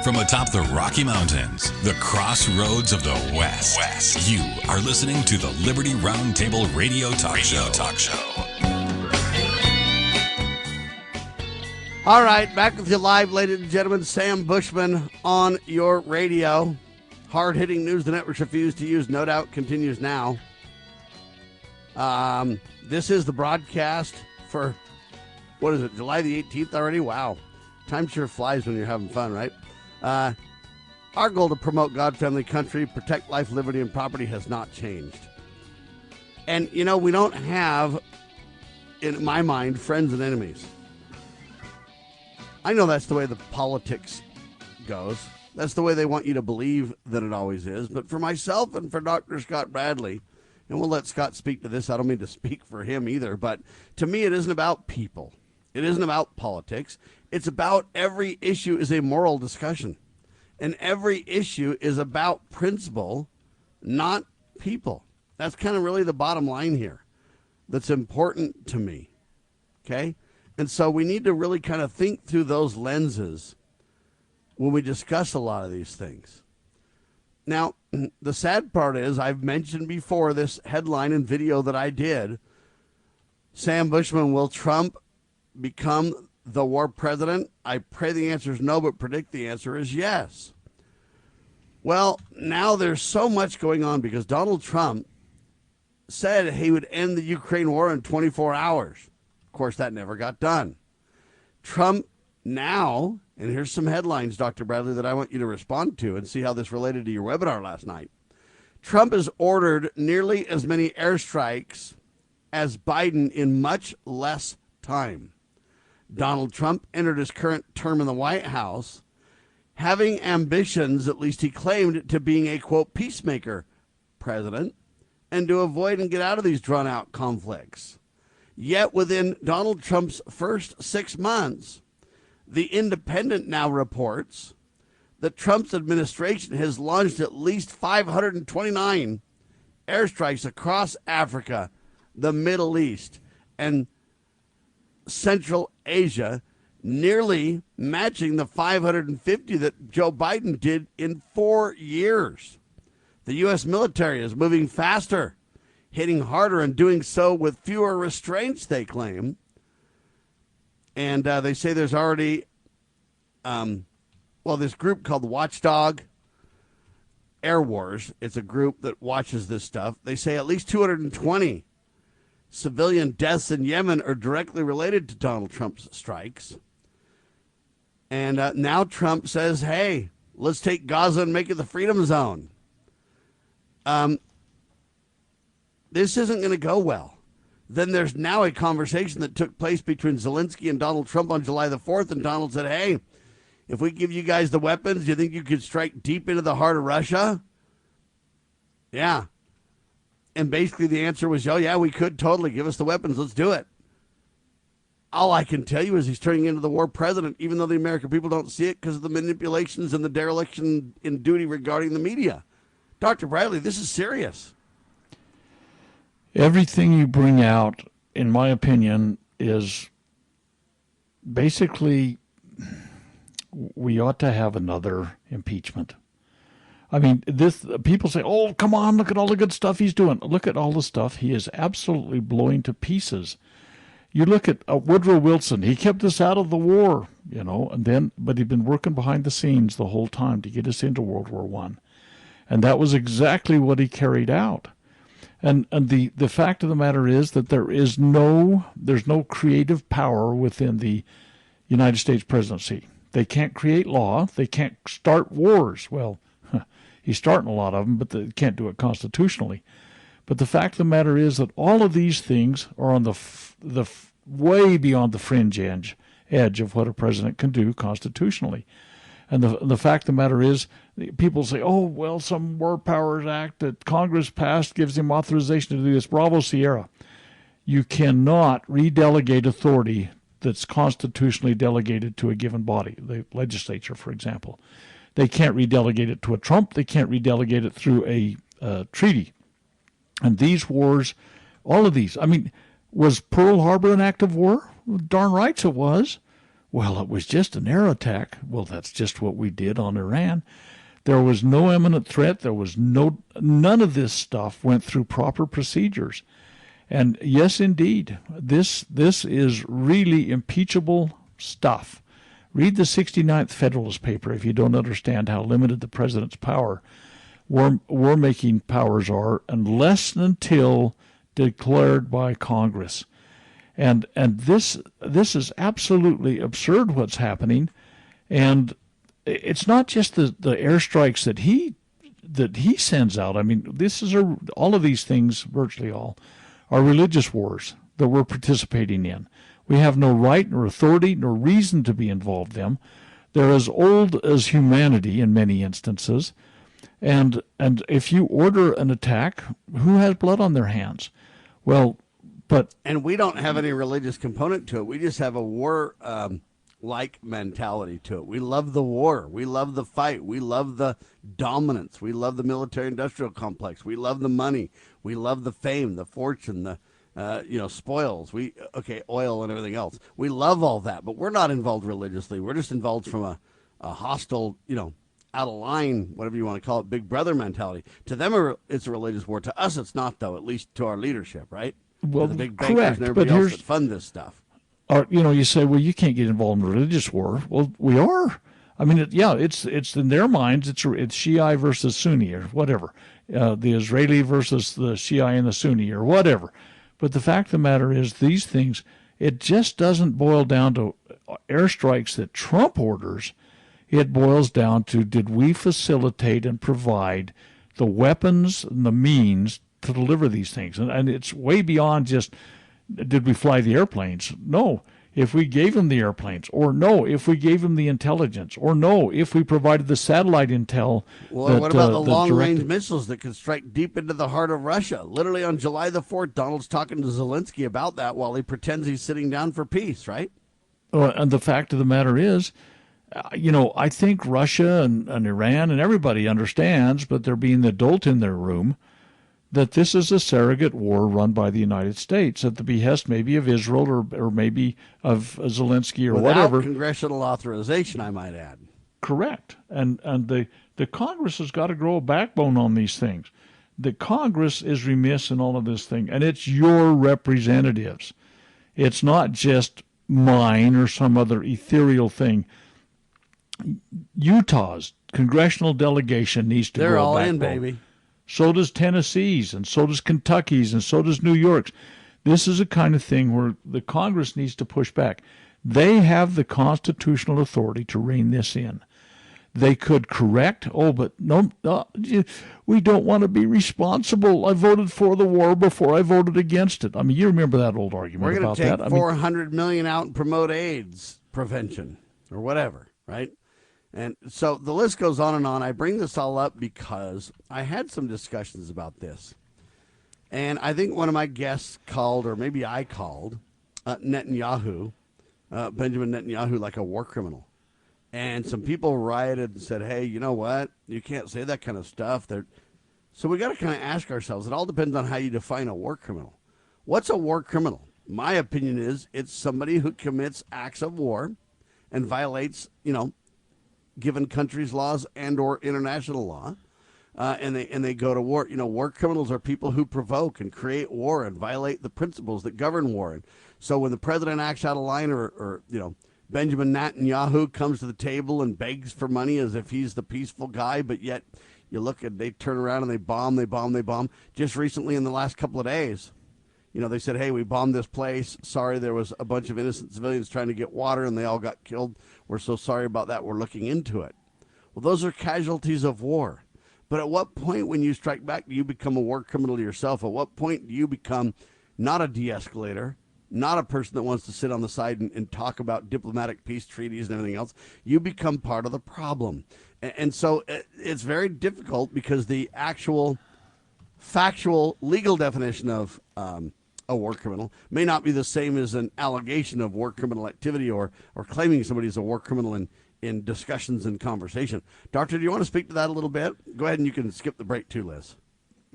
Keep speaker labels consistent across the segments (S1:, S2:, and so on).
S1: From atop the Rocky Mountains, the crossroads of the West, you are listening to the Liberty RoundTable Radio Talk Show.
S2: All right, back with you live, ladies and gentlemen. Sam Bushman on your radio. Hard-hitting news the networks refuse to use, no doubt, continues now. This is the broadcast for, what is it, July the 18th already? Wow. Time sure flies when you're having fun, right? Our goal to promote God, family, country, protect life, liberty, and property has not changed. And, you know, we don't have, in my mind, friends and enemies. I know that's the way the politics goes. That's the way they want you to believe that it always is. But for myself and for Dr. Scott Bradley, and we'll let Scott speak to this. I don't mean to speak for him either. But to me, it isn't about people. It isn't about politics. It's about every issue is a moral discussion. And every issue is about principle, not people. That's kind of really the bottom line here that's important to me. Okay? And so we need to really kind of think through those lenses when we discuss a lot of these things. Now, the sad part is, I've mentioned before this headline and video that I did, Sam Bushman, will Trump become the war president? I pray the answer is no, but predict the answer is yes. Well, now there's so much going on because Donald Trump said he would end the Ukraine war in 24 hours. Of course, that never got done. Trump now, and here's some headlines, Dr. Bradley, that I want you to respond to and see how this related to your webinar last night. Trump has ordered nearly as many airstrikes as Biden in much less time. Donald Trump entered his current term in the White House having ambitions, at least he claimed, to being a, quote, peacemaker president and to avoid and get out of these drawn-out conflicts. Yet within Donald Trump's first 6 months, The Independent now reports that Trump's administration has launched at least 529 airstrikes across Africa, the Middle East, and Central Asia, nearly matching the 550 that Joe Biden did in 4 years. The U.S. military is moving faster, hitting harder, and doing so with fewer restraints, they claim. And they say there's already, this group called Watchdog Air Wars. It's a group that watches this stuff. They say at least 220 civilian deaths in Yemen are directly related to Donald Trump's strikes. And now Trump says, hey, let's take Gaza and make it the freedom zone. This isn't going to go well. Then there's now a conversation that took place between Zelensky and Donald Trump on July the 4th. And Donald said, hey, if we give you guys the weapons, do you think you could strike deep into the heart of Russia? Yeah. And basically the answer was, oh, yeah, we could totally. Give us the weapons. Let's do it. All I can tell you is he's turning into the war president, even though the American people don't see it because of the manipulations and the dereliction in duty regarding the media. Dr. Bradley, this is serious.
S3: Everything you bring out, in my opinion, is basically we ought to have another impeachment. I mean, this people say, oh, come on, look at all the good stuff he's doing. Look at all the stuff he is absolutely blowing to pieces. You look at Woodrow Wilson. He kept us out of the war, but he'd been working behind the scenes the whole time to get us into World War I. And that was exactly what he carried out. And the fact of the matter is that there's no creative power within the United States presidency. They can't create law. They can't start wars. Well, he's starting a lot of them, but they can't do it constitutionally. But the fact of the matter is that all of these things are on the way beyond the fringe edge of what a president can do constitutionally. And the fact of the matter is, people say, oh, well, some War Powers Act that Congress passed gives him authorization to do this. Bravo, Sierra. You cannot redelegate authority that's constitutionally delegated to a given body, the legislature, for example. They can't redelegate it to a Trump. They can't redelegate it through a treaty. And these wars, all of these, I mean, was Pearl Harbor an act of war? Darn right it was. Well, it was just an air attack. Well, that's just what we did on Iran. There was no imminent threat. There was none of this stuff went through proper procedures. And yes, indeed, this is really impeachable stuff. Read the 69th Federalist paper if you don't understand how limited the president's war-making powers are unless and until declared by Congress. And this is absolutely absurd what's happening. And it's not just the airstrikes that he sends out. I mean, all of these things, virtually all, are religious wars that we're participating in. We have no right nor authority nor reason to be involved in them. They're as old as humanity in many instances. And if you order an attack, who has blood on their hands? Well,
S2: and we don't have any religious component to it. We just have a war like mentality to it. We love the war. We love the fight. We love the dominance. We love the military-industrial complex. We love the money. We love the fame, the fortune, the spoils. Oil and everything else. We love all that, but we're not involved religiously. We're just involved from a hostile, out of line, whatever you want to call it, big brother mentality. To them, it's a religious war. To us, it's not, though, at least to our leadership, right?
S3: Well,
S2: the big bankers
S3: correct,
S2: and everybody
S3: but
S2: else that fund this stuff.
S3: You say, well, you can't get involved in religious war. Well, we are. I mean, it's in their minds. It's Shiite versus Sunni or whatever, the Israeli versus the Shiite and the Sunni or whatever. But the fact of the matter is, these things, it just doesn't boil down to airstrikes that Trump orders. It boils down to, did we facilitate and provide the weapons and the means to deliver these things? And it's way beyond just, did we fly the airplanes? No. If we gave them the airplanes, or no, if we gave them the intelligence, or no, if we provided the satellite intel.
S2: Well, what about the long-range missiles that could strike deep into the heart of Russia? Literally on July the 4th, Donald's talking to Zelensky about that while he pretends he's sitting down for peace, right?
S3: And the fact of the matter is, I think Russia and Iran and everybody understands, but they're being the adult in their room, that this is a surrogate war run by the United States at the behest maybe of Israel or maybe of Zelensky or whatever.
S2: Without congressional authorization, I might add.
S3: Correct. And the Congress has got to grow a backbone on these things. The Congress is remiss in all of this thing, and it's your representatives. It's not just mine or some other ethereal thing. Utah's congressional delegation needs to
S2: They're
S3: grow
S2: all
S3: a backbone.
S2: in, baby.
S3: So does Tennessee's, and so does Kentucky's, and so does New York's. This is a kind of thing where the Congress needs to push back. They have the constitutional authority to rein this in. They could correct, but no, we don't want to be responsible. I voted for the war before I voted against it. I mean, you remember that old argument about that.
S2: We're going to take $400 million out and promote AIDS prevention or whatever, right? And so the list goes on and on. I bring this all up because I had some discussions about this. And I think one of my guests called, or maybe I called, Netanyahu, Benjamin Netanyahu, like a war criminal. And some people rioted and said, hey, you know what? You can't say that kind of stuff. So we got to kind of ask ourselves, it all depends on how you define a war criminal. What's a war criminal? My opinion is it's somebody who commits acts of war and violates, given countries' laws and or international law, and they go to war. War criminals are people who provoke and create war and violate the principles that govern war. And so when the president acts out of line or Benjamin Netanyahu comes to the table and begs for money as if he's the peaceful guy, but yet you look at, they turn around and they bomb. Just recently in the last couple of days, they said, hey, we bombed this place. Sorry, there was a bunch of innocent civilians trying to get water and they all got killed. We're so sorry about that. We're looking into it. Well, those are casualties of war. But at what point when you strike back do you become a war criminal yourself? At what point do you become not a de-escalator, not a person that wants to sit on the side and talk about diplomatic peace treaties and everything else? You become part of the problem. And so it's very difficult because the actual factual legal definition of a war criminal may not be the same as an allegation of war criminal activity or claiming somebody's a war criminal in discussions and conversation. Doctor, do you want to speak to that a little bit? Go ahead and you can skip the break too, Liz.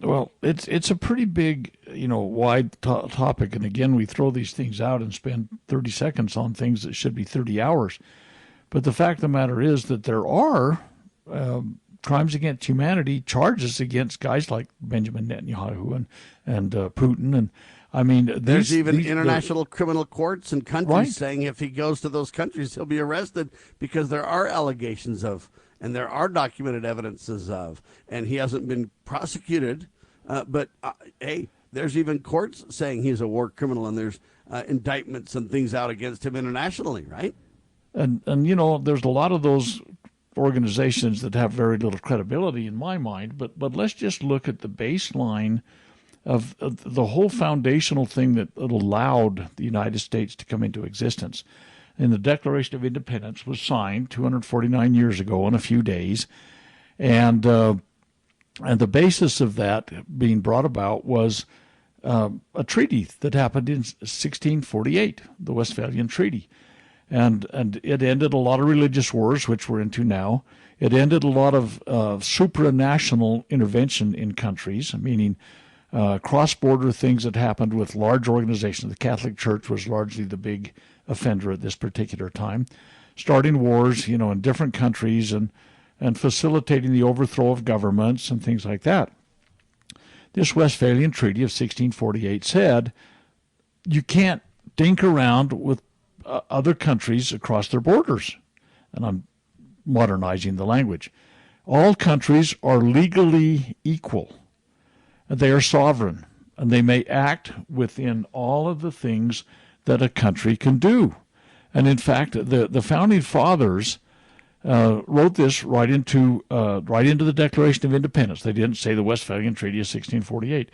S3: Well, it's a pretty big, wide topic. And again, we throw these things out and spend 30 seconds on things that should be 30 hours. But the fact of the matter is that there are crimes against humanity, charges against guys like Benjamin Netanyahu and Putin. And I mean,
S2: there's even international criminal courts and countries saying if he goes to those countries, he'll be arrested because there are allegations of, and there are documented evidences of, and he hasn't been prosecuted. But hey, there's even courts saying he's a war criminal, and there's indictments and things out against him internationally, right?
S3: And there's a lot of those organizations that have very little credibility in my mind. But let's just look at the baseline of the whole foundational thing that allowed the United States to come into existence. And the Declaration of Independence was signed 249 years ago in a few days, and the basis of that being brought about was a treaty that happened in 1648, the Westphalian Treaty. And it ended a lot of religious wars, which we're into now. It ended a lot of supranational intervention in countries, meaning cross-border things that happened with large organizations. The Catholic Church was largely the big offender at this particular time, starting wars, in different countries and facilitating the overthrow of governments and things like that. This Westphalian Treaty of 1648 said you can't dink around with other countries across their borders. And I'm modernizing the language. All countries are legally equal. They are sovereign, and they may act within all of the things that a country can do. And in fact, the founding fathers wrote this right into the Declaration of Independence. They didn't say the Westphalian Treaty of 1648,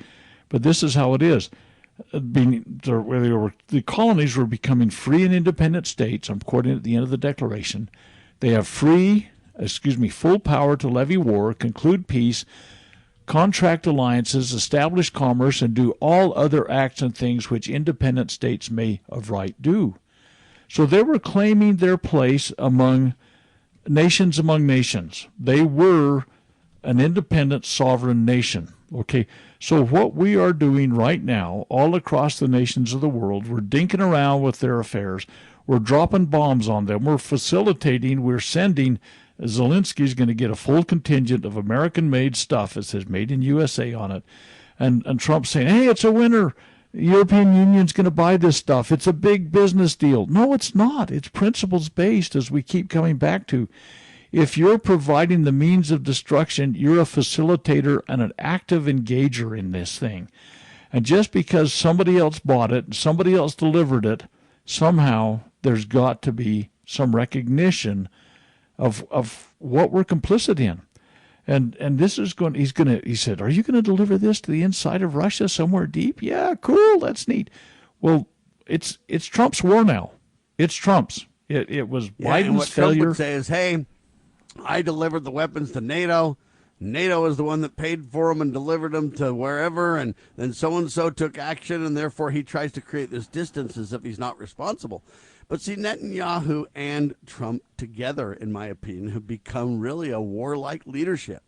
S3: but this is how it is. The colonies were becoming free and independent states. I'm quoting at the end of the Declaration. They have full power to levy war, conclude peace, contract alliances, establish commerce, and do all other acts and things which independent states may of right do. So they were claiming their place among nations. They were an independent sovereign nation. Okay, so what we are doing right now, all across the nations of the world, we're dinking around with their affairs. We're dropping bombs on them. We're facilitating. We're sending. Zelensky's going to get a full contingent of American-made stuff. It says "Made in USA" on it, and Trump's saying, "Hey, it's a winner. The European Union's going to buy this stuff. It's a big business deal." No, it's not. It's principles-based, as we keep coming back to. If you're providing the means of destruction, you're a facilitator and an active engager in this thing. And just because somebody else bought it, somebody else delivered it, somehow there's got to be some recognition of what we're complicit in. And this is he said, "Are you going to deliver this to the inside of Russia somewhere deep?" Yeah, cool, that's neat. Well, it's Trump's war now. It's Trump's. It was Biden's
S2: and what
S3: failure.
S2: Trump would say is, "Hey, I delivered the weapons to NATO. NATO is the one that paid for them and delivered them to wherever, and then so-and-so took action, and therefore he tries to create this distance as if he's not responsible." But see, Netanyahu and Trump together, in my opinion, have become really a warlike leadership.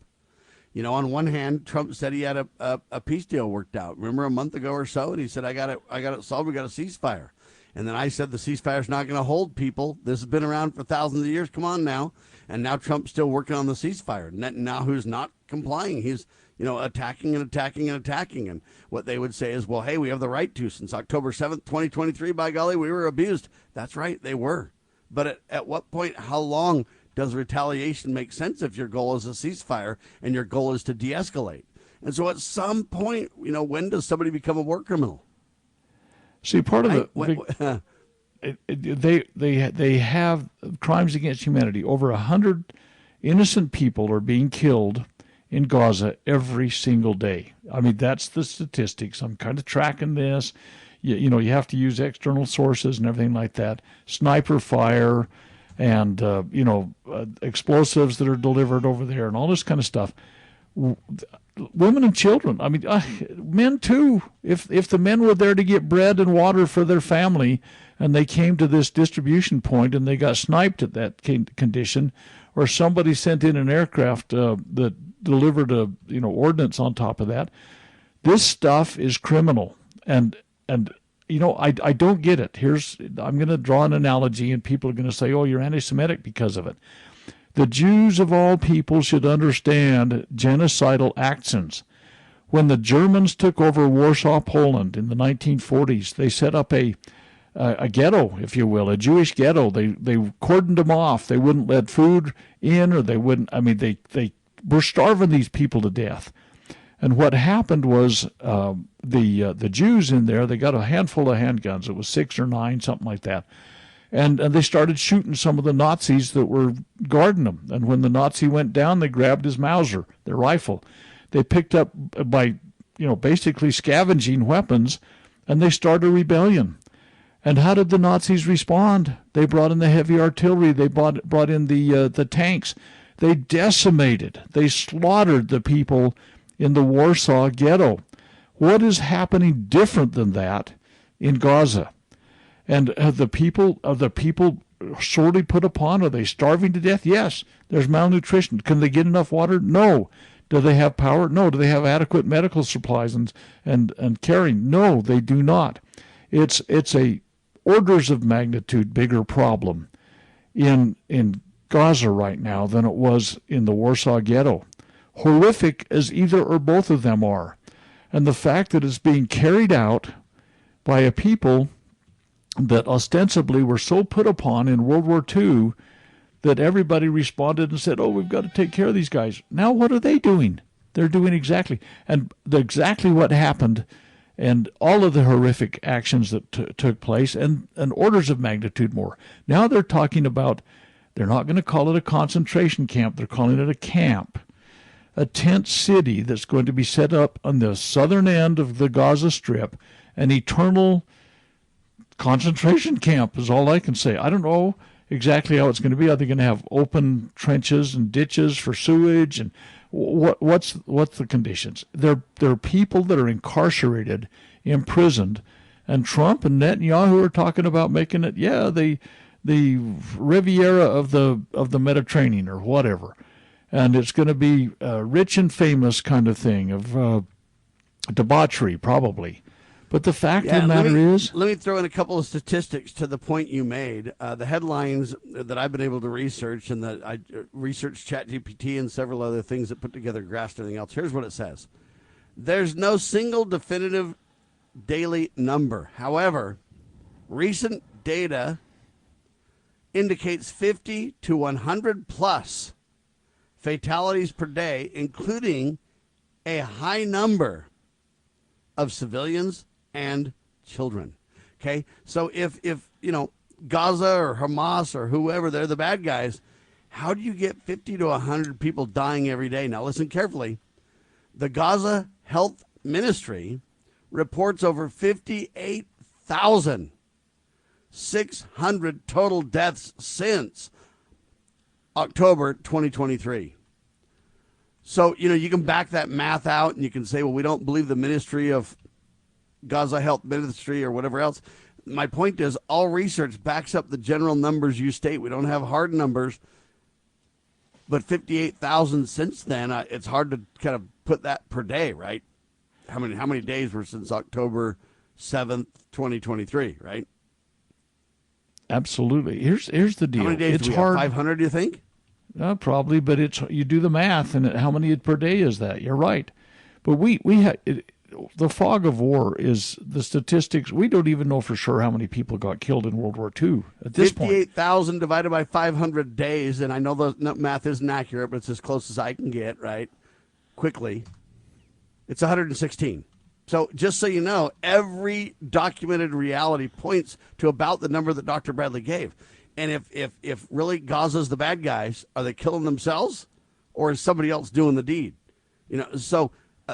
S2: On one hand, Trump said he had a peace deal worked out. Remember a month ago or so? And he said, I got it solved. We got a ceasefire. And then I said the ceasefire's not going to hold, people. This has been around for thousands of years. Come on now. And now Trump's still working on the ceasefire. Netanyahu's not complying. He's attacking and attacking and attacking. And what they would say is, well, hey, we have the right to. Since October 7th, 2023, by golly, we were abused. That's right, they were. But at what point, how long does retaliation make sense if your goal is a ceasefire and your goal is to de-escalate? And so at some point, when does somebody become a war criminal?
S3: See, part of they have crimes against humanity. Over 100 innocent people are being killed in Gaza every single day. I mean, that's the statistics. I'm kind of tracking this. You have to use external sources and everything like that. Sniper fire and, explosives that are delivered over there and all this kind of stuff. Women and children. I mean, men too. If the men were there to get bread and water for their family and they came to this distribution point and they got sniped at that condition, or somebody sent in an aircraft that delivered a ordinance on top of that. This stuff is criminal, and I don't get it. I'm going to draw an analogy, and people are going to say, "Oh, you're anti-Semitic because of it." The Jews of all people should understand genocidal actions. When the Germans took over Warsaw, Poland in the 1940s, they set up a ghetto, if you will, a Jewish ghetto. They cordoned them off. They wouldn't let food in, or they wouldn't. I mean, they were starving these people to death. And what happened was the Jews in there, they got a handful of handguns. It was 6 or 9, something like that. And they started shooting some of the Nazis that were guarding them. And when the Nazi went down, they grabbed his Mauser, their rifle. They picked up by, basically scavenging weapons, and they started a rebellion. And how did the Nazis respond? They brought in the heavy artillery. They brought in the tanks. They decimated. They slaughtered the people in the Warsaw ghetto. What is happening different than that in Gaza? And the people sorely put upon? Are they starving to death? Yes. There's malnutrition. Can they get enough water? No. Do they have power? No. Do they have adequate medical supplies and caring? No, they do not. It's a orders of magnitude bigger problem in Gaza right now than it was in the Warsaw ghetto. Horrific as either or both of them are. And the fact that it's being carried out by a people that ostensibly were so put upon in World War II that everybody responded and said, "Oh, we've got to take care of these guys." Now what are they doing? They're doing exactly what happened, and all of the horrific actions that took place, and orders of magnitude more. Now they're talking about, they're not going to call it a concentration camp, they're calling it a camp. A tent city that's going to be set up on the southern end of the Gaza Strip, an eternal concentration camp is all I can say. I don't know exactly how it's going to be. Are they going to have open trenches and ditches for sewage? And what's the conditions? They're people that are incarcerated, imprisoned, and Trump and Netanyahu are talking about making it, the Riviera of the Mediterranean or whatever. And it's going to be a rich and famous kind of thing of debauchery, probably. But the fact of the matter is...
S2: Let me throw in a couple of statistics to the point you made. The headlines that I've been able to research, and that I researched ChatGPT and several other things that put together graphs and everything else. Here's what it says. There's no single definitive daily number. However, recent data indicates 50 to 100 plus fatalities per day, including a high number of civilians and children. Okay, so if Gaza or Hamas or whoever, they're the bad guys, how do you get 50 to 100 people dying every day? Now listen carefully. The Gaza Health Ministry reports over 58,600 total deaths since October 2023. So, you can back that math out and you can say, well, we don't believe the Ministry of Gaza Health Ministry or whatever else. My point is, all research backs up the general numbers you state. We don't have hard numbers, but 58,000 since then, it's hard to kind of put that per day, right? How many days were since October 7th, 2023, right?
S3: Absolutely. Here's the deal.
S2: How many days
S3: it's
S2: do we
S3: hard.
S2: have? 500, do you think?
S3: Probably, but you do the math, and how many per day is that? You're right. But the fog of war is the statistics. We don't even know for sure how many people got killed in World War II at this point.
S2: 58,000 divided by 500 days, and I know the math isn't accurate, but it's as close as I can get, right? Quickly. It's 116. So just so you know, every documented reality points to about the number that Dr. Bradley gave. And if really Gaza's the bad guys, are they killing themselves, or is somebody else doing the deed? So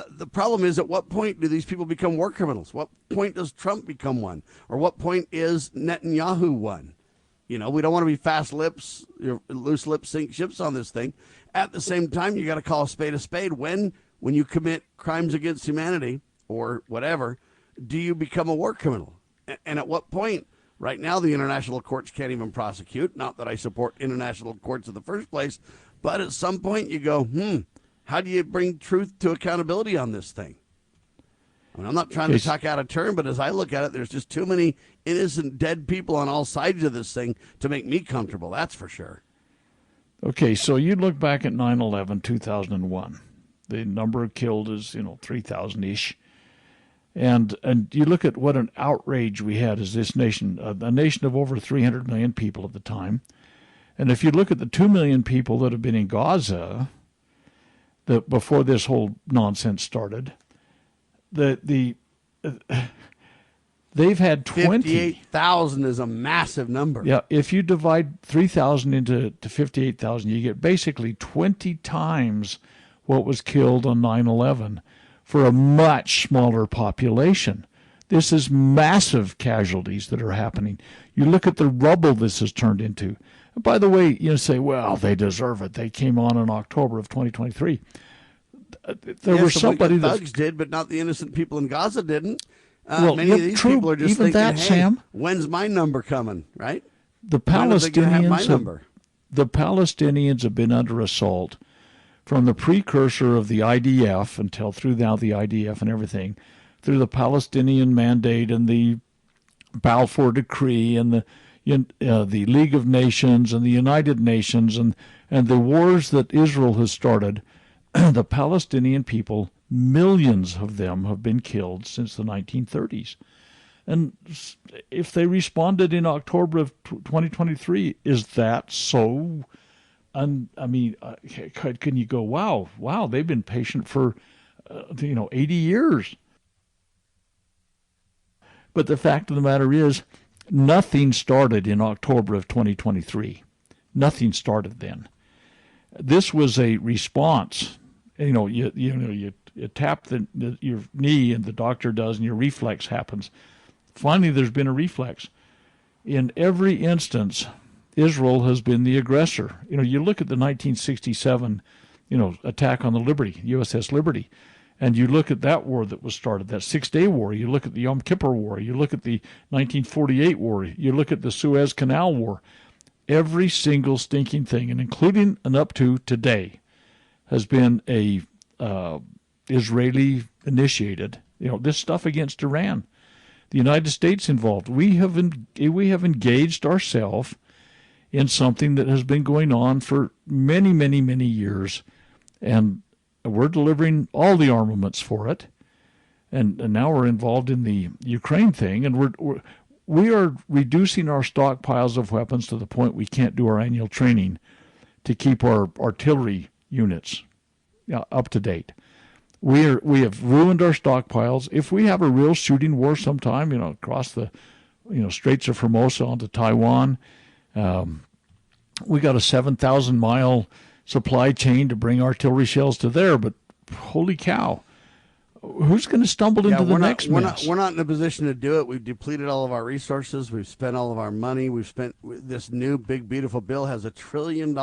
S2: the problem is, at what point do these people become war criminals? What point does Trump become one? Or what point is Netanyahu one? We don't want to be fast lips, loose lips sink ships on this thing. At the same time, you got to call a spade a spade. When you commit crimes against humanity or whatever, do you become a war criminal? And at what point? Right now, the international courts can't even prosecute. Not that I support international courts in the first place, but at some point you go, How do you bring truth to accountability on this thing? I mean, I'm not trying to talk out of turn, but as I look at it, there's just too many innocent dead people on all sides of this thing to make me comfortable. That's for sure.
S3: Okay, so you look back at 9/11, 2001. The number killed is 3,000-ish, and you look at what an outrage we had as this nation, a nation of over 300 million people at the time. And if you look at the 2 million people that have been in Gaza, before this whole nonsense started, they've had
S2: 58,000 is a massive number.
S3: Yeah, if you divide 3,000 into 58,000, you get basically 20 times what was killed on 9/11 for a much smaller population. This is massive casualties that are happening. You look at the rubble this has turned into. And by the way, you say, well, they deserve it. They came on in October of 2023. There was somebody
S2: that thugs did, but not the innocent people in Gaza didn't.
S3: Well,
S2: many of these people are just
S3: even
S2: thinking,
S3: that,
S2: hey,
S3: Sam,
S2: when's my number coming, right?
S3: The
S2: Palestinians
S3: have been under assault from the precursor of the IDF until through now the IDF and everything, through the Palestinian Mandate and the Balfour Decree and the League of Nations and the United Nations and the wars that Israel has started. The Palestinian people, millions of them have been killed since the 1930s. And if they responded in October of 2023, is that so? Can you go, wow, they've been patient for, 80 years. But the fact of the matter is, nothing started in October of 2023. Nothing started then. This was a response. You tap your knee, and the doctor does, and your reflex happens. Finally, there's been a reflex. In every instance, Israel has been the aggressor. You look at the 1967, attack on the Liberty, USS Liberty, and you look at that war that was started, that 6-day war. You look at the Yom Kippur War. You look at the 1948 war. You look at the Suez Canal War. Every single stinking thing, and including and up to today, has been a Israeli-initiated, this stuff against Iran. The United States involved. We have engaged ourselves in something that has been going on for many, many, many years, and we're delivering all the armaments for it. And now we're involved in the Ukraine thing, and we are reducing our stockpiles of weapons to the point we can't do our annual training to keep our artillery units up to date. We have ruined our stockpiles. If we have a real shooting war sometime, across the, Straits of Formosa onto Taiwan, we got a 7,000-mile supply chain to bring artillery shells to there. But holy cow, who's going to stumble into the next mess?
S2: We're not in a position to do it. We've depleted all of our resources. We've spent all of our money. We've spent this new big beautiful bill has $1 trillion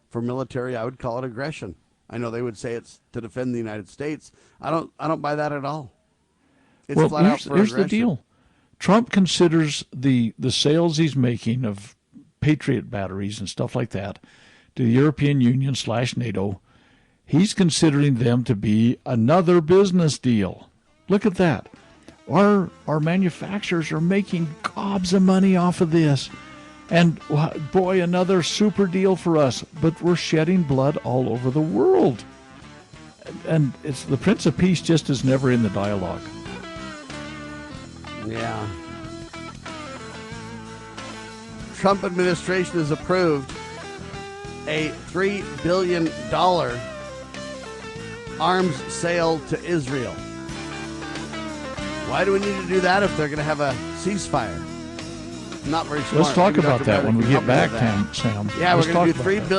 S2: for military. I would call it aggression. I know they would say it's to defend the United States. I don't buy that at all. It's flat out for
S3: here's
S2: aggression.
S3: The deal. Trump considers the sales he's making of Patriot batteries and stuff like that to the European Union / NATO. He's considering them to be another business deal. Look at that. Our manufacturers are making gobs of money off of this. And boy, another super deal for us. But we're shedding blood all over the world. And it's the Prince of Peace just is never in the dialogue.
S2: Yeah. Trump administration has approved a $3 billion arms sale to Israel. Why do we need to do that if they're going to have a ceasefire? Not very smart.
S3: Let's talk about that when we get back, Sam.
S2: Yeah, we're going to do $3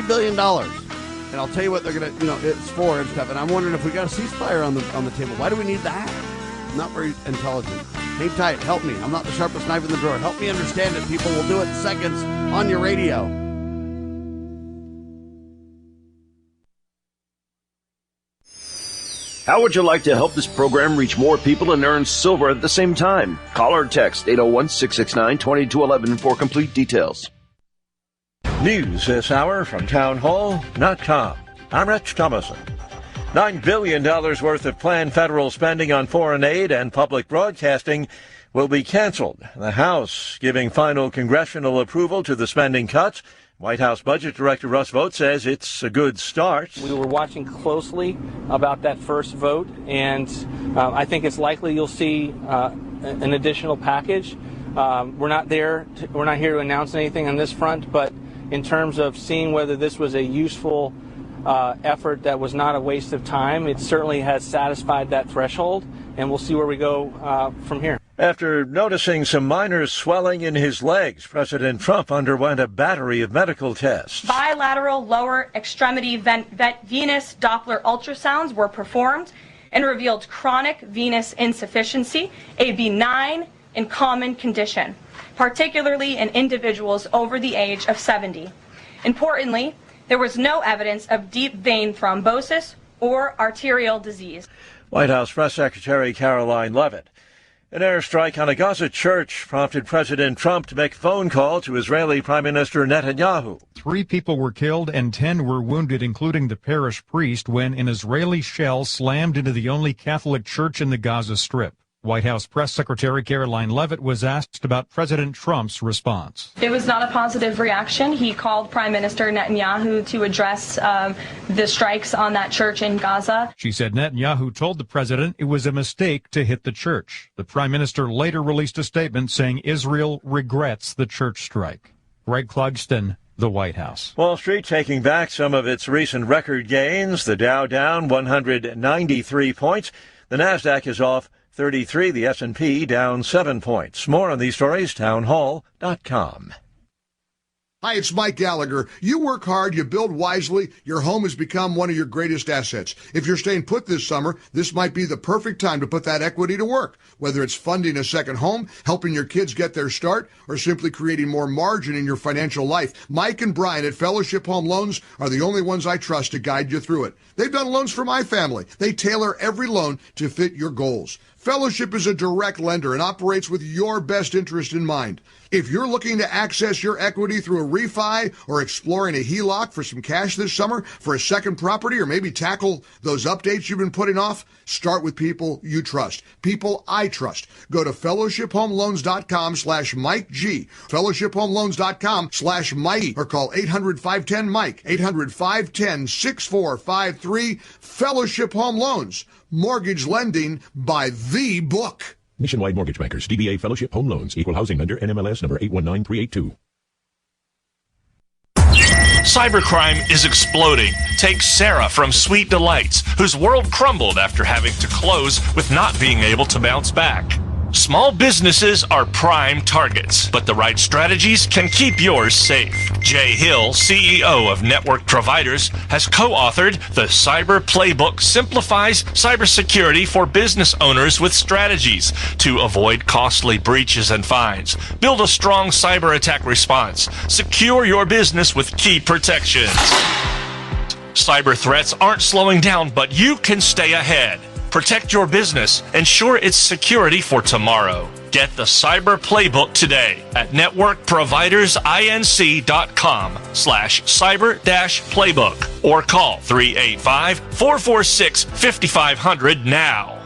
S2: billion. And I'll tell you what they're going to, it's for and stuff. And I'm wondering if we got a ceasefire on the table. Why do we need that? Not very intelligent. Hang tight. Help me. I'm not the sharpest knife in the drawer. Help me understand it, people. We'll do it in seconds on your radio.
S4: How would you like to help this program reach more people and earn silver at the same time? Call or text 801-669-2211 for complete details.
S5: News this hour from townhall.com. I'm Rich Thomason. $9 billion worth of planned federal spending on foreign aid and public broadcasting will be canceled. The House giving final congressional approval to the spending cuts. White House Budget Director Russ Vought says it's a good start.
S6: We were watching closely about that first vote, and I think it's likely you'll see an additional package. We're not here to announce anything on this front, but in terms of seeing whether this was a useful effort that was not a waste of time, it certainly has satisfied that threshold, and we'll see where we go from here.
S5: After noticing some minor swelling in his legs, President Trump underwent a battery of medical tests.
S7: Bilateral lower extremity venous Doppler ultrasounds were performed and revealed chronic venous insufficiency, a benign and common condition, particularly in individuals over the age of 70. Importantly, there was no evidence of deep vein thrombosis or arterial disease.
S5: White House Press Secretary Caroline Leavitt. An airstrike on a Gaza church prompted President Trump to make a phone call to Israeli Prime Minister Netanyahu.
S8: 3 people were killed and 10 were wounded, including the parish priest, when an Israeli shell slammed into the only Catholic church in the Gaza Strip. White House Press Secretary Caroline Leavitt was asked about President Trump's response.
S7: It was not a positive reaction. He called Prime Minister Netanyahu to address the strikes on that church in Gaza.
S8: She said Netanyahu told the president it was a mistake to hit the church. The prime minister later released a statement saying Israel regrets the church strike. Greg Clugston, the White House.
S5: Wall Street taking back some of its recent record gains. The Dow down 193 points. The Nasdaq is off 33, the S&P down 7 points. More on these stories, townhall.com.
S9: Hi, it's Mike Gallagher. You work hard, you build wisely, your home has become one of your greatest assets. If you're staying put this summer, this might be the perfect time to put that equity to work. Whether it's funding a second home, helping your kids get their start, or simply creating more margin in your financial life, Mike and Brian at Fellowship Home Loans are the only ones I trust to guide you through it. They've done loans for my family. They tailor every loan to fit your goals. Fellowship is a direct lender and operates with your best interest in mind. If you're looking to access your equity through a refi or exploring a HELOC for some cash this summer for a second property, or maybe tackle those updates you've been putting off, start with people you trust, people I trust. Go to fellowshiphomeloans.com/Mike G, fellowshiphomeloans.com/Mike, or call 800-510-MIKE, 800-510-6453. Fellowship Home Loans, mortgage lending by the book.
S10: Nationwide Mortgage Bankers, DBA Fellowship Home Loans, Equal Housing Lender, NMLS number 819382.
S11: Cybercrime is exploding. Take Sarah from Sweet Delights, whose world crumbled after having to close with not being able to bounce back. Small businesses are prime targets, but the right strategies can keep yours safe. Jay Hill, CEO of Network Providers, has co-authored The Cyber Playbook Simplifies Cybersecurity for Business Owners with Strategies to avoid costly breaches and fines. Build a strong cyber attack response. Secure your business with key protections. Cyber threats aren't slowing down, but you can stay ahead. Protect your business. Ensure its security for tomorrow. Get the Cyber Playbook today at networkprovidersinc.com/cyber-playbook or call 385-446-5500 now.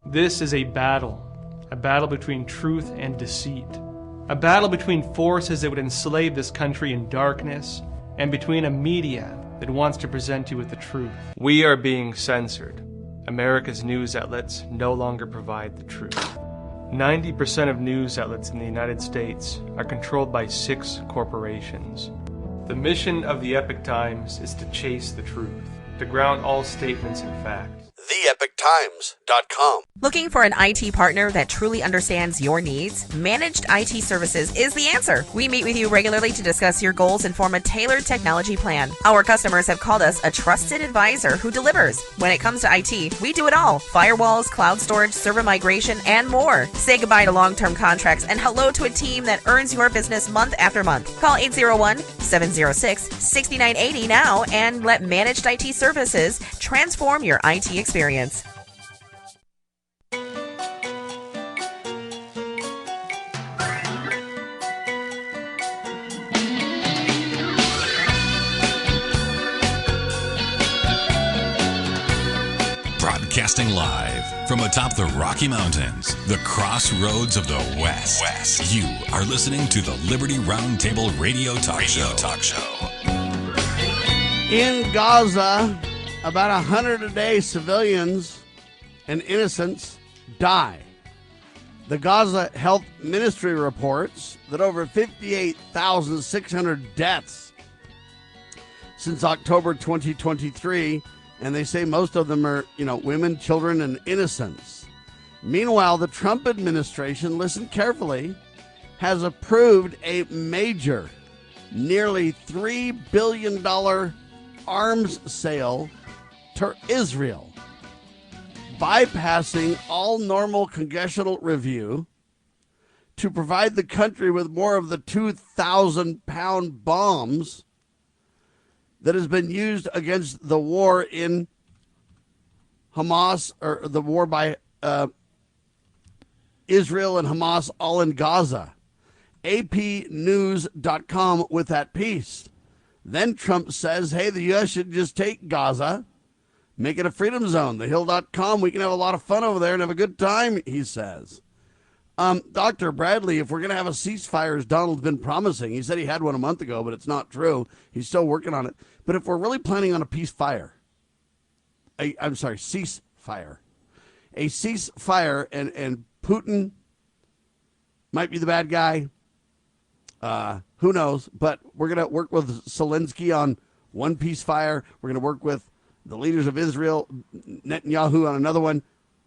S12: This is a battle between truth and deceit. A battle between forces that would enslave this country in darkness and between a media that wants to present you with the truth. We are being censored. America's news outlets no longer provide the truth. 90% of news outlets in the United States are controlled by 6 corporations. The mission of the Epoch Times is to chase the truth, to ground all statements in fact.
S2: TheEpochTimes.com.
S13: Looking for an IT partner that truly understands your needs? Managed IT Services is the answer. We meet with you regularly to discuss your goals and form a tailored technology plan. Our customers have called us a trusted advisor who delivers. When it comes to IT, we do it all. Firewalls, cloud storage, server migration, and more. Say goodbye to long-term contracts and hello to a team that earns your business month after month. Call 801-706-6980 now and let Managed IT Services transform your IT experience.
S1: Live from atop the Rocky Mountains, the crossroads of the West. You are listening to the Liberty RoundTable Radio Talk Show.
S2: In Gaza, about 100 a day civilians and innocents die. The Gaza Health Ministry reports that over 58,600 deaths since October 2023, and they say most of them are, women, children, and innocents. Meanwhile, the Trump administration, listen carefully, has approved a major, nearly $3 billion arms sale to Israel, bypassing all normal congressional review to provide the country with more of the 2,000-pound bombs that has been used against the war in Hamas, or the war by Israel and Hamas, all in Gaza. APnews.com with that piece. Then Trump says, hey, the U.S. should just take Gaza, make it a freedom zone. TheHill.com, we can have a lot of fun over there and have a good time, he says. Dr. Bradley, if we're going to have a ceasefire, as Donald's been promising, he said he had one a month ago, but it's not true. He's still working on it. But if we're really planning on a ceasefire, a ceasefire, and Putin might be the bad guy, who knows? But we're going to work with Zelensky on one ceasefire. We're going to work with the leaders of Israel, Netanyahu, on another one.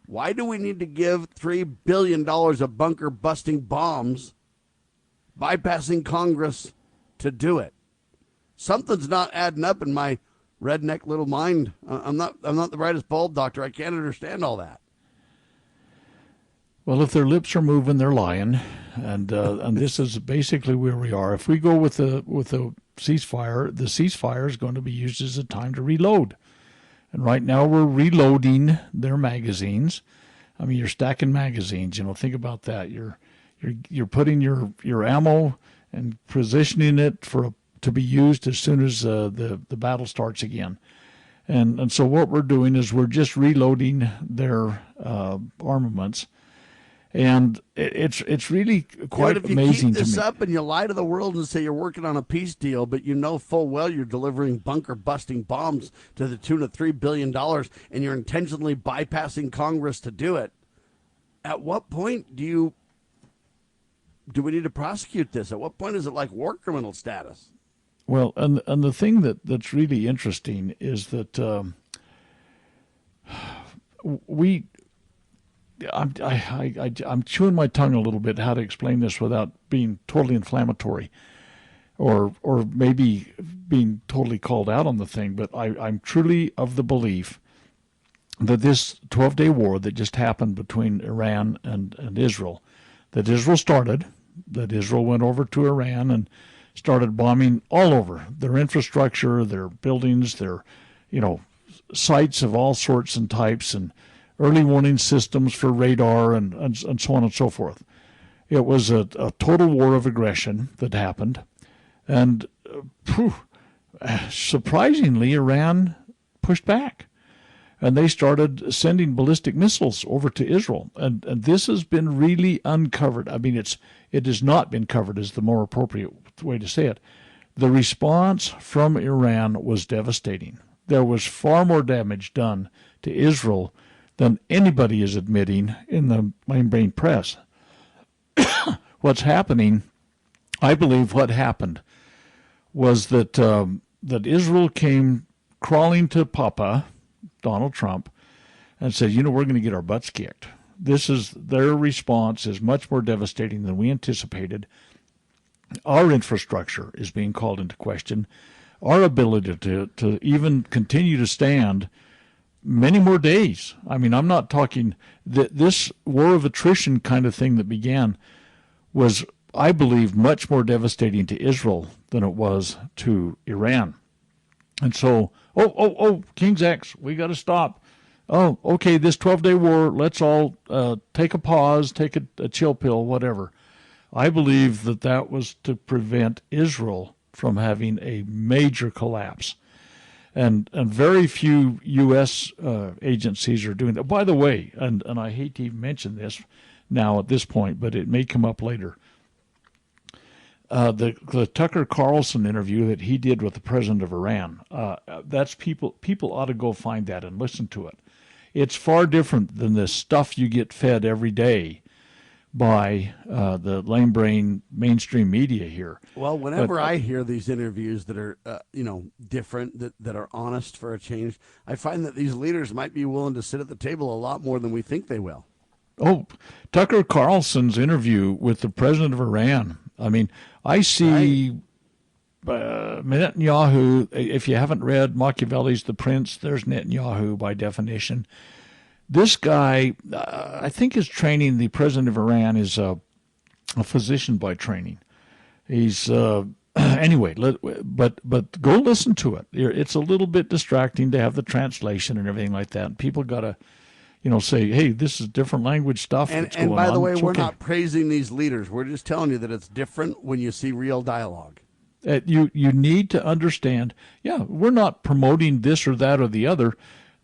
S2: Why do we need to give $3 billion of bunker-busting bombs, bypassing Congress, to do it? Something's not adding up in my redneck little mind. I'm not the brightest bulb, doctor. I can't understand all that.
S3: Well, if their lips are moving, they're lying, and this is basically where we are. If we go with the ceasefire, the ceasefire is going to be used as a time to reload. And right now we're reloading their magazines. I mean, you're stacking magazines. Think about that. You're putting your ammo and positioning it to be used as soon as the battle starts again. And so what we're doing is we're just reloading their armaments. And it's really quite amazing to me. If you keep this up and you lie to the world and say you're working on a peace deal, but you know full well you're delivering bunker-busting bombs to the tune of $3 billion, and you're intentionally bypassing Congress to do it, at what point do we need to prosecute this? At what point is it like war criminal status? Well, and the thing that's really interesting is that I'm chewing my tongue a little bit how to explain this without being totally inflammatory or maybe being totally called out on the thing. But I'm truly of the belief that this 12-day war that just happened between Iran and Israel, that Israel started, that Israel went over to Iran and started bombing all over their infrastructure, their buildings, their sites of all sorts and types, and early warning systems for radar and so on and so forth. It was a total war of aggression that happened. And surprisingly, Iran pushed back. And they started sending ballistic missiles over to Israel. And this has been really uncovered. I mean, it has not been covered is the more appropriate way to say it. The response from Iran was devastating. There was far more damage done to Israel than anybody is admitting in the mainstream press. What's happening, I believe what happened was that Israel came crawling to Papa, Donald Trump, and said, we're going to get our butts kicked. Their response is much more devastating than we anticipated. Our infrastructure is being called into question. Our ability to even continue to stand many more days. I mean, I'm not talking that this war of attrition kind of thing that began was, I believe, much more devastating to Israel than it was to Iran. And so, King's X, we got to stop. Oh, okay, this 12-day war, let's all take a pause, take a chill pill, whatever. I believe that was to prevent Israel from having a major collapse. And very few U.S. Agencies are doing that. By the way, and I hate to even mention this now at this point, but it may come up later. The Tucker Carlson interview that he did with the president of Iran, that's people ought to go find that and listen to it. It's far different than the stuff you get fed every day by the lame brain mainstream media here.
S2: Well, whenever I hear these interviews that are, different, that are honest for a change, I find that these leaders might be willing to sit at the table a lot more than we think they will.
S3: Oh, Tucker Carlson's interview with the president of Iran. I mean, I see Netanyahu. If you haven't read Machiavelli's The Prince, there's Netanyahu by definition. This guy, I think his training, the president of Iran, is a physician by training. He's, anyway, but go listen to it. It's a little bit distracting to have the translation and everything like that. And people got to, say, hey, this is different language stuff that's going on.
S2: And by the way,
S3: it's
S2: we're
S3: okay.
S2: not praising these leaders. We're just telling you that it's different when you see real dialogue.
S3: You need to understand, we're not promoting this or that or the other.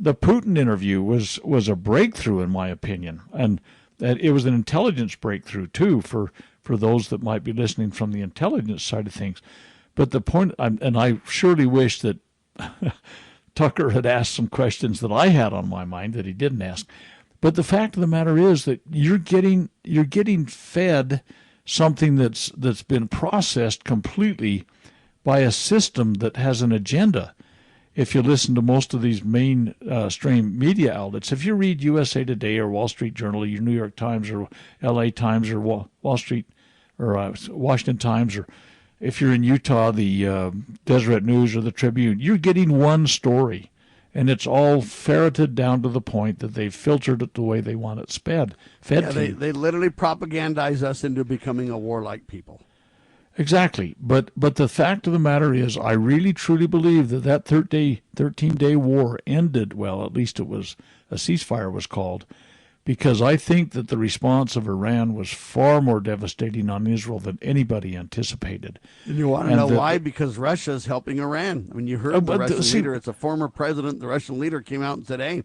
S3: The Putin interview was a breakthrough, in my opinion, and it was an intelligence breakthrough, too, for those that might be listening from the intelligence side of things. But the point, and I surely wish that Tucker had asked some questions that I had on my mind that he didn't ask. But the fact of the matter is that you're getting fed something that's been processed completely by a system that has an agenda. If you listen to most of these mainstream media outlets, if you read USA Today or Wall Street Journal, or your New York Times or LA Times or Wall Street or Washington Times, or if you're in Utah, the Deseret News or the Tribune, you're getting one story, and it's all ferreted down to the point that they've filtered it the way they want it fed to you.
S2: They literally propagandize us into becoming a warlike people.
S3: Exactly. But the fact of the matter is, I really truly believe that 13-day war ended, well, at least it was, a ceasefire was called, because I think that the response of Iran was far more devastating on Israel than anybody anticipated.
S2: And you want to know why? Because Russia is helping Iran. I mean, you heard the Russian leader. It's a former president. The Russian leader came out and said, hey,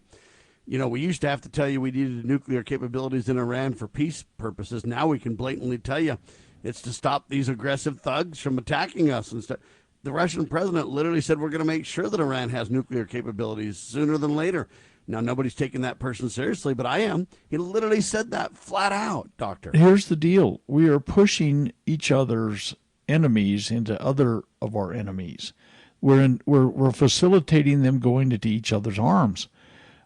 S2: we used to have to tell you we needed nuclear capabilities in Iran for peace purposes. Now we can blatantly tell you it's to stop these aggressive thugs from attacking us. And the Russian president literally said, we're going to make sure that Iran has nuclear capabilities sooner than later. Now, nobody's taking that person seriously, but I am. He literally said that flat out, Doctor.
S3: Here's the deal. We are pushing each other's enemies into other of our enemies. We're facilitating them going into each other's arms.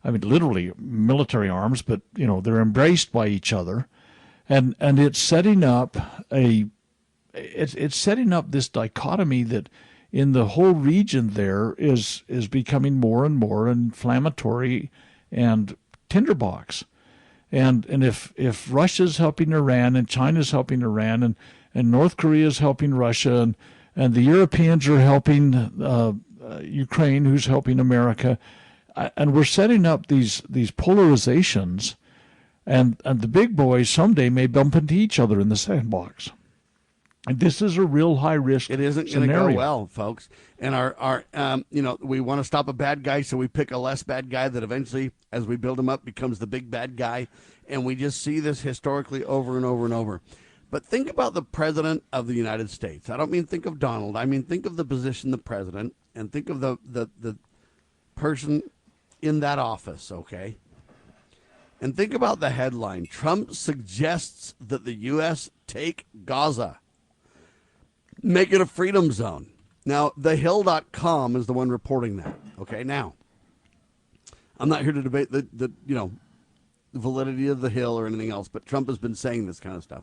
S3: I mean, literally military arms, but, they're embraced by each other. And it's setting up it's setting up this dichotomy that in the whole region there is becoming more and more inflammatory and tinderbox. And if Russia's helping Iran and China's helping Iran and North Korea's helping Russia and the Europeans are helping Ukraine, who's helping America, and we're setting up these polarizations. And the big boys someday may bump into each other in the sandbox. And this is a real high risk.
S2: It isn't going to go well, folks. And our we want to stop a bad guy, so we pick a less bad guy that eventually, as we build him up, becomes the big bad guy. And we just see this historically over and over and over. But think about the president of the United States. I don't mean think of Donald. I mean think of the position, the president, and think of the person in that office, okay? And think about the headline. Trump suggests that the U.S. take Gaza. Make it a freedom zone. Now, thehill.com is the one reporting that. Okay, now, I'm not here to debate the validity of the Hill or anything else, but Trump has been saying this kind of stuff.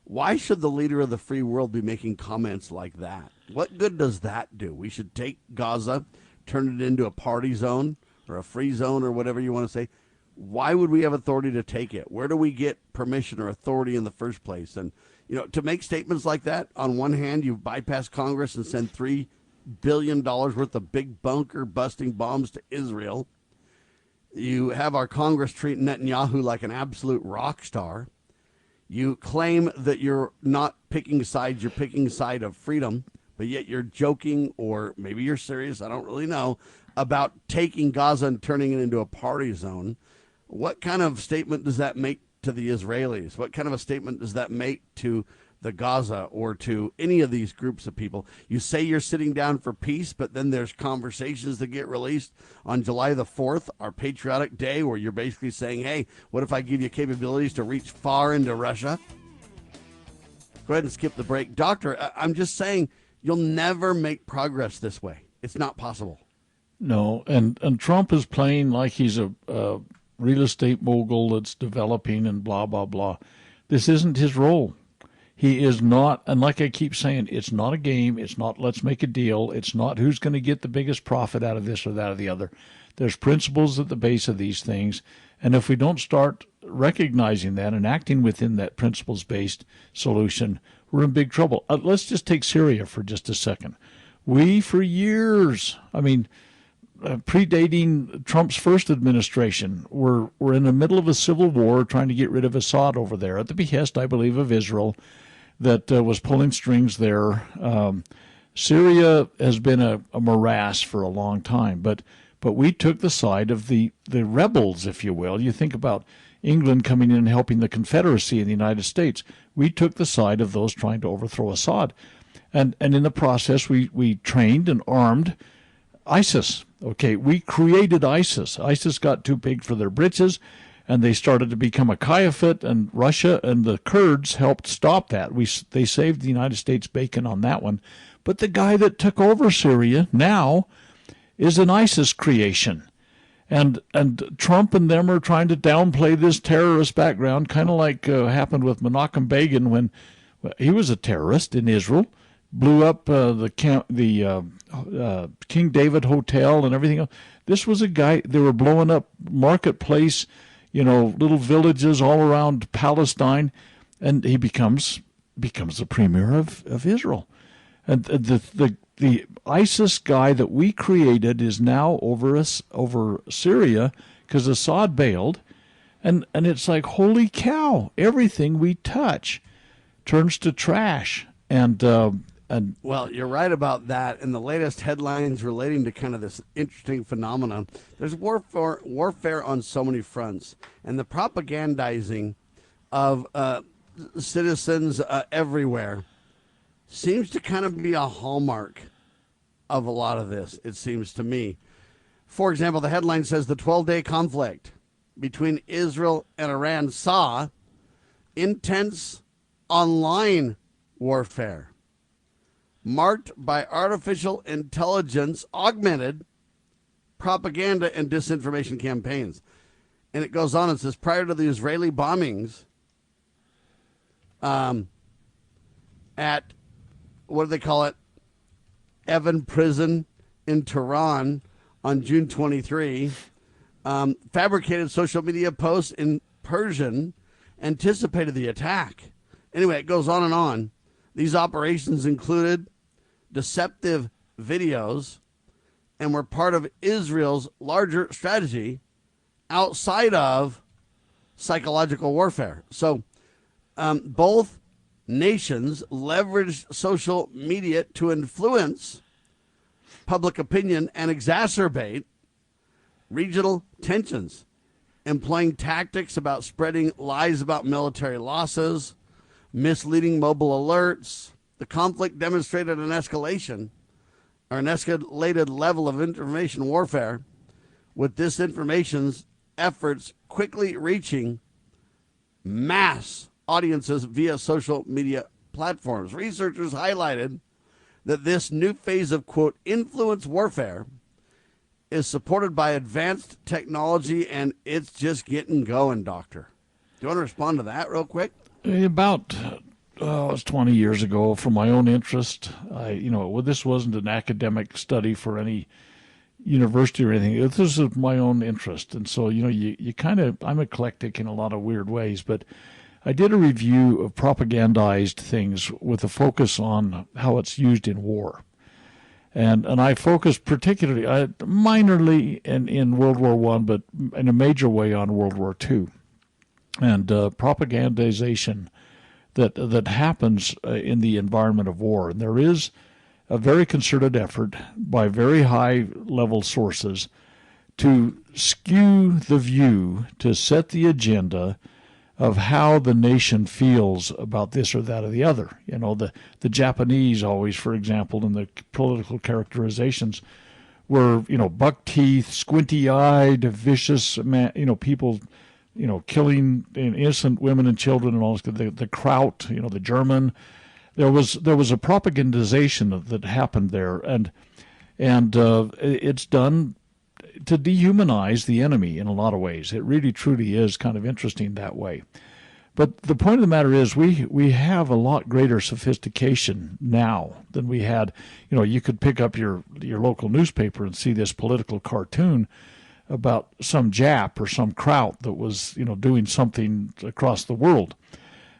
S2: Why should the leader of the free world be making comments like that? What good does that do? We should take Gaza, turn it into a party zone or a free zone or whatever you want to say. Why would we have authority to take it? Where do we get permission or authority in the first place? And, to make statements like that, on one hand, you bypass Congress and send $3 billion worth of big bunker busting bombs to Israel. You have our Congress treat Netanyahu like an absolute rock star. You claim that you're not picking sides, you're picking side of freedom, but yet you're joking, or maybe you're serious, I don't really know, about taking Gaza and turning it into a party zone. What kind of statement does that make to the Israelis? What kind of a statement does that make to the Gaza or to any of these groups of people? You say you're sitting down for peace, but then there's conversations that get released on July the 4th, our patriotic day, where you're basically saying, hey, what if I give you capabilities to reach far into Russia? Go ahead and skip the break. Doctor, I'm just saying you'll never make progress this way. It's not possible.
S3: No, and Trump is playing like he's a real estate mogul that's developing and blah, blah, blah. This isn't his role. He is not, and like I keep saying, it's not a game. It's not let's make a deal. It's not who's going to get the biggest profit out of this or that or the other. There's principles at the base of these things, and if we don't start recognizing that and acting within that principles-based solution, we're in big trouble. Let's just take Syria for just a second. We, for years, predating Trump's first administration, we're in the middle of a civil war trying to get rid of Assad over there at the behest, I believe, of Israel that was pulling strings there. Syria has been a morass for a long time, but we took the side of the rebels, if you will. You think about England coming in and helping the Confederacy in the United States. We took the side of those trying to overthrow Assad. And in the process, we trained and armed ISIS. Okay, we created ISIS. ISIS got too big for their britches, and they started to become a caliphate, and Russia and the Kurds helped stop that. They saved the United States bacon on that one. But the guy that took over Syria now is an ISIS creation. And Trump and them are trying to downplay this terrorist background, kind of like happened with Menachem Begin when he was a terrorist in Israel, blew up the King David Hotel and everything else. This was a guy, they were blowing up marketplace, little villages all around Palestine, and he becomes the premier of Israel. And the ISIS guy that we created is now over Syria because Assad bailed, and it's like, holy cow, everything we touch turns to trash. And
S2: well, you're right about that. And the latest headlines relating to kind of this interesting phenomenon, there's warfare on so many fronts, and the propagandizing of citizens everywhere seems to kind of be a hallmark of a lot of this, it seems to me. For example, the headline says the 12-day conflict between Israel and Iran saw intense online warfare marked by artificial intelligence augmented propaganda and disinformation campaigns. And it goes on and says, prior to the Israeli bombings at, what do they call it, Evin Prison in Tehran on June 23, fabricated social media posts in Persian anticipated the attack. Anyway, it goes on and on. These operations included deceptive videos and were part of Israel's larger strategy outside of psychological warfare. So both nations leveraged social media to influence public opinion and exacerbate regional tensions, employing tactics about spreading lies about military losses, misleading mobile alerts. The conflict demonstrated an escalated level of information warfare, with disinformation's efforts quickly reaching mass audiences via social media platforms. Researchers highlighted that this new phase of, quote, influence warfare is supported by advanced technology, and it's just getting going, Doctor. Do you want to respond to that real quick?
S3: About it was 20 years ago, for my own interest. This wasn't an academic study for any university or anything. This is my own interest. And so, you kind of, I'm eclectic in a lot of weird ways, but I did a review of propagandized things with a focus on how it's used in war. And I focused particularly, minorly in World War I, but in a major way on World War II. And propagandization that happens in the environment of war. And there is a very concerted effort by very high-level sources to skew the view, to set the agenda of how the nation feels about this or that or the other. You know, the Japanese always, for example, in the political characterizations were, you know, buck teeth, squinty-eyed, vicious, people, killing innocent women and children and all this. The Kraut, the German. There was a propagandization that happened there, and it's done to dehumanize the enemy in a lot of ways. It really truly is kind of interesting that way. But the point of the matter is we have a lot greater sophistication now than we had. You could pick up your local newspaper and see this political cartoon about some Jap or some Kraut that was doing something across the world.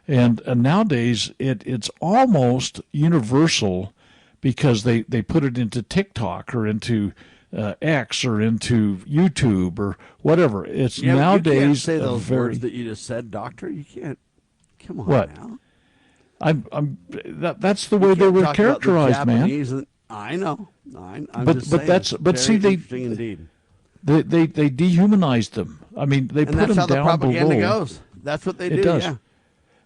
S3: And nowadays it's almost universal because they put it into TikTok or into X or into YouTube or whatever. It's nowadays
S2: you can't say those words that you just said, Doctor. You can't. Come on
S3: what?
S2: Now.
S3: That's the way they were characterized, man.
S2: I know.
S3: But see, they dehumanized them. I mean, they put them down below.
S2: That's how the propaganda goes. That's what they do.
S3: It does.
S2: Yeah.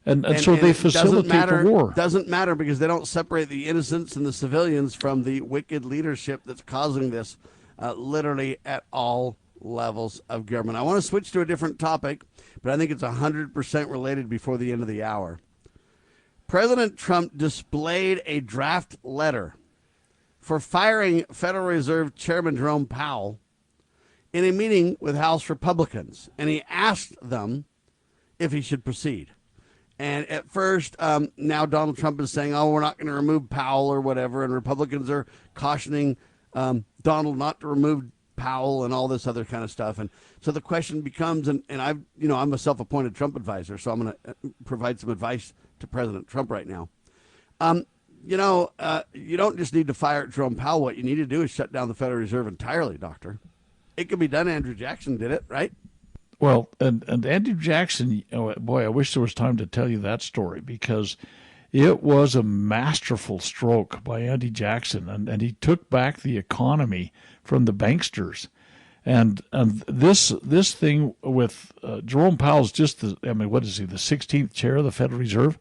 S3: And so they facilitate the war.
S2: Doesn't matter because they don't separate the innocents and the civilians from the wicked leadership that's causing this literally at all levels of government. I want to switch to a different topic, but I think it's 100% related before the end of the hour. President Trump displayed a draft letter for firing Federal Reserve Chairman Jerome Powell in a meeting with House Republicans, and he asked them if he should proceed. And at first, now Donald Trump is saying, we're not going to remove Powell or whatever. And Republicans are cautioning Donald not to remove Powell and all this other kind of stuff. And so the question becomes, and I'm a self-appointed Trump advisor, so I'm going to provide some advice to President Trump right now. You don't just need to fire Jerome Powell. What you need to do is shut down the Federal Reserve entirely, Doctor. It could be done. Andrew Jackson did it, right?
S3: Well, and Andrew Jackson, boy, I wish there was time to tell you that story because it was a masterful stroke by Andy Jackson, and he took back the economy from the banksters. And this thing with Jerome Powell's just what is he, the 16th chair of the Federal Reserve?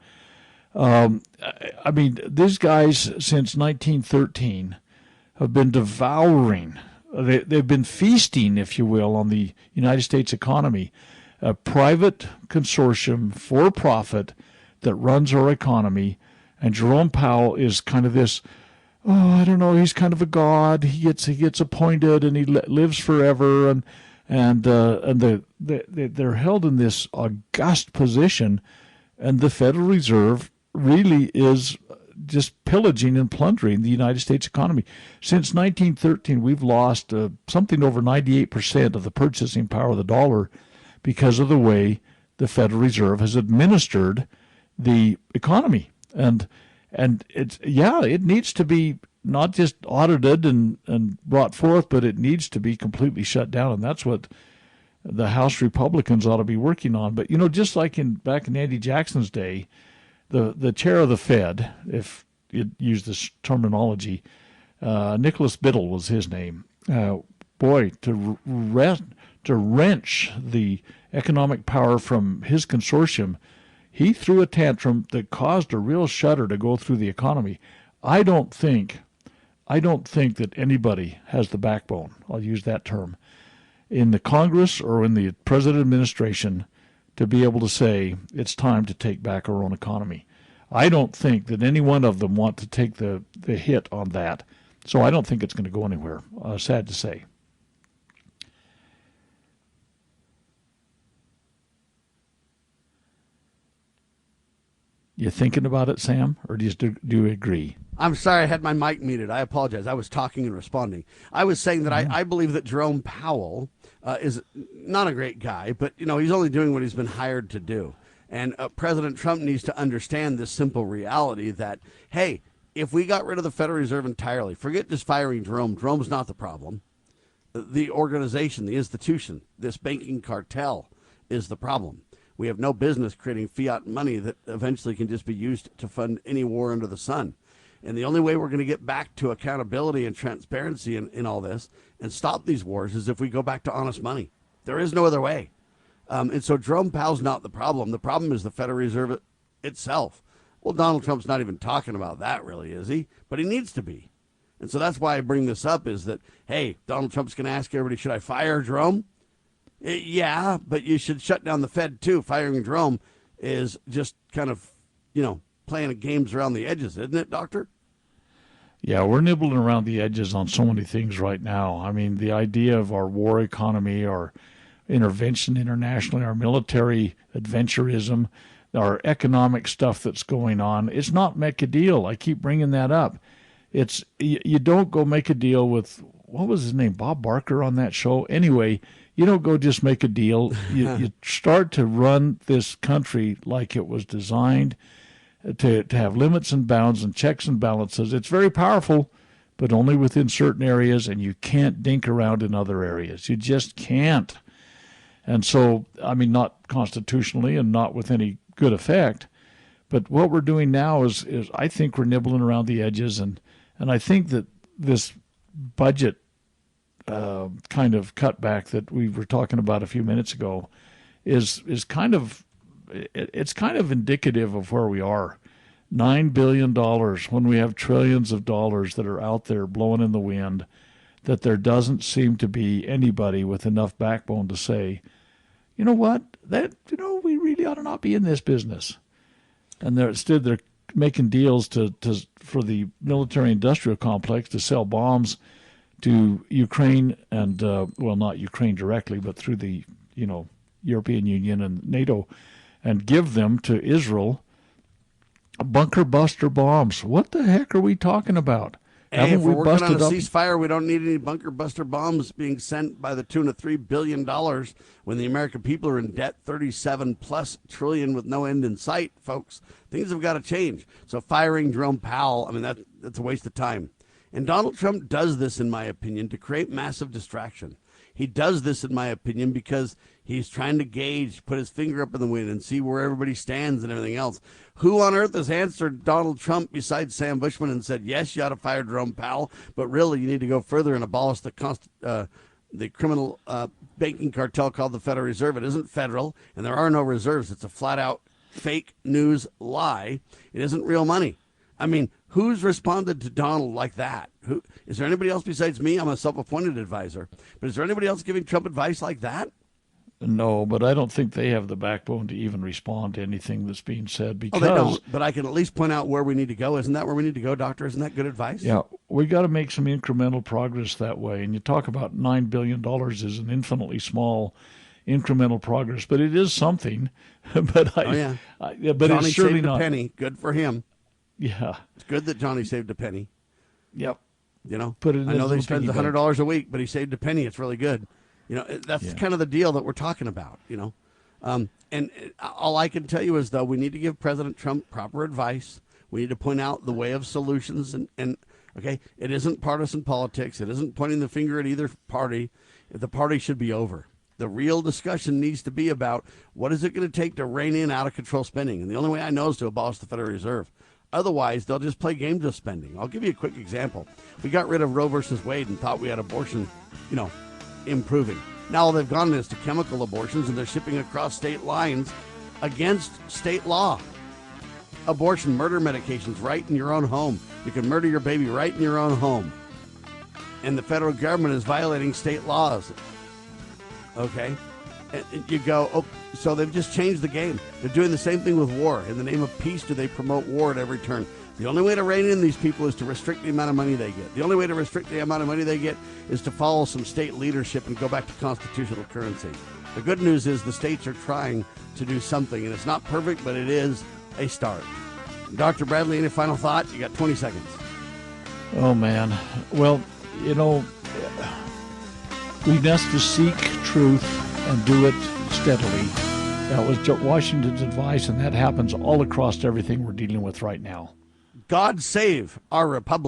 S3: These guys since 1913 have been devouring. They've been feasting, if you will, on the United States economy, a private consortium for profit that runs our economy. And Jerome Powell is kind of this, I don't know, he's kind of a god. He gets appointed and he lives forever. And they're held in this august position. And the Federal Reserve really is just pillaging and plundering the United States economy. Since 1913, we've lost something over 98% of the purchasing power of the dollar because of the way the Federal Reserve has administered the economy. And it needs to be not just audited and brought forth, but it needs to be completely shut down. And that's what the House Republicans ought to be working on. But, just like back in Andy Jackson's day, the chair of the Fed, if you use this terminology, Nicholas Biddle was his name. To wrench the economic power from his consortium, he threw a tantrum that caused a real shudder to go through the economy. I don't think that anybody has the backbone, I'll use that term, in the Congress or in the President administration to be able to say it's time to take back our own economy. I don't think that any one of them want to take the hit on that. So I don't think it's going to go anywhere, sad to say. You thinking about it, Sam, or do you agree?
S2: I'm sorry, I had my mic muted. I apologize. I was talking and responding. I was saying that I believe that Jerome Powell is not a great guy, but, he's only doing what he's been hired to do. And President Trump needs to understand this simple reality that, hey, if we got rid of the Federal Reserve entirely, forget just firing Jerome. Jerome's not the problem. The organization, the institution, this banking cartel is the problem. We have no business creating fiat money that eventually can just be used to fund any war under the sun. And the only way we're going to get back to accountability and transparency in all this and stop these wars is if we go back to honest money. There is no other way. And so Jerome Powell's not the problem. The problem is the Federal Reserve itself. Well, Donald Trump's not even talking about that really, is he? But he needs to be. And so that's why I bring this up is that, hey, Donald Trump's going to ask everybody, should I fire Jerome? Yeah, but you should shut down the Fed too. Firing Jerome is just kind of, playing games around the edges, isn't it, Doctor?
S3: Yeah, we're nibbling around the edges on so many things right now. I mean, the idea of our war economy, our intervention internationally, our military adventurism, our economic stuff that's going on, it's not make a deal. I keep bringing that up. It's you don't go make a deal with, what was his name, Bob Barker on that show? Anyway, you don't go just make a deal. You start to run this country like it was designed to have limits and bounds and checks and balances. It's very powerful, but only within certain areas, and you can't dink around in other areas. You just can't. And so, I mean, not constitutionally and not with any good effect, but what we're doing now is I think we're nibbling around the edges, and I think that this budget kind of cutback that we were talking about a few minutes ago is kind of indicative of where we are. $9 billion when we have trillions of dollars that are out there blowing in the wind, that there doesn't seem to be anybody with enough backbone to say, you know what, we really ought to not be in this business. And instead they're making deals for the military-industrial complex to sell bombs to Ukraine and, not Ukraine directly, but through the, European Union and NATO, and give them to Israel bunker buster bombs. What the heck are we talking about?
S2: Hey, if we're working on a ceasefire, we don't need any bunker buster bombs being sent by the tune of $3 billion when the American people are in debt $37+ trillion with no end in sight, folks. Things have got to change. So firing Jerome Powell, I mean, that's a waste of time. And Donald Trump does this, in my opinion, to create massive distraction. He does this, in my opinion, because he's trying to gauge, put his finger up in the wind and see where everybody stands and everything else. Who on earth has answered Donald Trump besides Sam Bushman and said, yes, you ought to fire Jerome Powell, but really you need to go further and abolish the criminal banking cartel called the Federal Reserve. It isn't federal, and there are no reserves. It's a flat-out fake news lie. It isn't real money. I mean, who's responded to Donald like that? Is there anybody else besides me? I'm a self-appointed advisor. But is there anybody else giving Trump advice like that?
S3: No, but I don't think they have the backbone to even respond to anything that's being said. Because
S2: they don't, but I can at least point out where we need to go. Isn't that where we need to go, Doctor? Isn't that good advice?
S3: Yeah, we got to make some incremental progress that way. And you talk about $9 billion is an infinitely small incremental progress, but it is something. But
S2: but
S3: Johnny
S2: it's surely not a penny. Good for him.
S3: Yeah,
S2: it's good that Johnny saved a penny.
S3: Yep.
S2: Put it in I know they spend $100 a week, but he saved a penny. It's really good. That's kind of the deal that we're talking about. And all I can tell you is, though, we need to give President Trump proper advice. We need to point out the way of solutions. And okay, it isn't partisan politics. It isn't pointing the finger at either party. The party should be over. The real discussion needs to be about what is it going to take to rein in out of control spending. And the only way I know is to abolish the Federal Reserve. Otherwise, they'll just play games of spending. I'll give you a quick example. We got rid of Roe versus Wade and thought we had abortion, improving. Now all they've gone is to chemical abortions, and they're shipping across state lines against state law. Abortion, murder medications right in your own home. You can murder your baby right in your own home. And the federal government is violating state laws. Okay? And you go, oh, so they've just changed the game. They're doing the same thing with war. In the name of peace, do they promote war at every turn? The only way to rein in these people is to restrict the amount of money they get. The only way to restrict the amount of money they get is to follow some state leadership and go back to constitutional currency. The good news is the states are trying to do something, and it's not perfect, but it is a start. Dr. Bradley, any final thought? You got 20 seconds.
S3: Oh, man. Well, we need to seek truth and do it steadily. That was Washington's advice, and that happens all across everything we're dealing with right now.
S2: God save our republic.